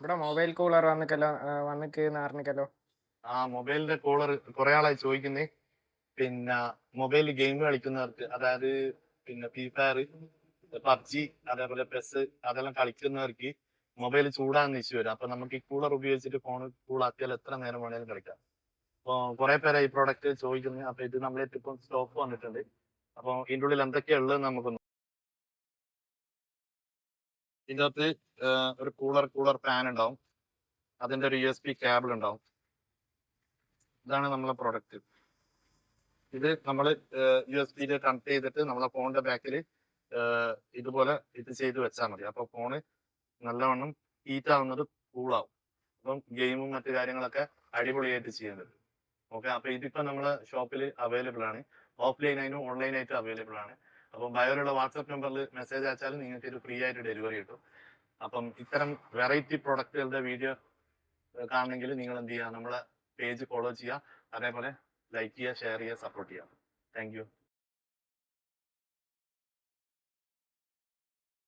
ഇവിടെ mobile cooler വന്നിക്കല്ലോ, വന്നിക്ക് അറിഞ്ഞിക്കല്ലോ. ആ മൊബൈലിന്റെ കൂളർ കുറെ ആളായി ചോദിക്കുന്നേ. പിന്നെ മൊബൈൽ ഗെയിം കളിക്കുന്നവർക്ക്, അതായത് പിന്നെ ഫ്രീ ഫയർ, പബ്ജി, അതേപോലെ പെസ് അതെല്ലാം കളിക്കുന്നവർക്ക് മൊബൈൽ ചൂടാന്ന് ഇഷ്യൂ വരും. അപ്പൊ നമുക്ക് ഈ കൂളർ ഉപയോഗിച്ചിട്ട് ഫോൺ കൂളാക്കിയാൽ എത്ര നേരം വേണേലും കളിക്കാം. അപ്പൊ കുറെ പേരെ ഈ പ്രോഡക്റ്റ് ചോദിക്കുന്നത്. അപ്പൊ ഇത് നമ്മളെ ഇപ്പം സ്റ്റോക്ക് വന്നിട്ടുണ്ട്. അപ്പൊ ഇതിന്റെ ഉള്ളിൽ എന്തൊക്കെയാ ഉള്ളത് നമുക്ക് ഇതിന്റെ അകത്ത് ഒരു കൂളർ ഫാൻ ഉണ്ടാവും. അതിന്റെ ഒരു USB കേബിൾ ഉണ്ടാവും. ഇതാണ് നമ്മളെ പ്രോഡക്റ്റ്. ഇത് നമ്മൾ USB കണക്ട് ചെയ്തിട്ട് നമ്മളെ ഫോണിന്റെ ബാക്കിൽ ഇതുപോലെ ഇത് ചെയ്ത് വെച്ചാൽ മതി. അപ്പൊ ഫോണ് നല്ലവണ്ണം ഹീറ്റ് ആവുന്നത് കൂളാവും. അപ്പം ഗെയിമും മറ്റു കാര്യങ്ങളൊക്കെ അടിപൊളിയായിട്ട് ചെയ്യാൻ പറ്റും. ഓക്കെ, അപ്പൊ ഇതിപ്പോ നമ്മളെ ഷോപ്പിൽ അവൈലബിൾ ആണ്. ഓഫ്ലൈനായിട്ടും ഓൺലൈനായിട്ടും അവൈലബിൾ ആണ്. അപ്പം ബയോയിലുള്ള വാട്സ്ആപ്പ് നമ്പറിൽ മെസ്സേജ് അയച്ചാൽ നിങ്ങൾക്ക് ഇത് ഫ്രീ ആയിട്ട് ഡെലിവറി കിട്ടും. അപ്പം ഇത്തരം വെറൈറ്റി പ്രൊഡക്റ്റുകളുടെ വീഡിയോ കാണണമെങ്കിൽ നിങ്ങൾ എന്ത് ചെയ്യുക, നമ്മളെ പേജ് ഫോളോ ചെയ്യുക, അതേപോലെ ലൈക്ക് ചെയ്യുക, ഷെയർ ചെയ്യുക, സപ്പോർട്ട് ചെയ്യുക. Thank you.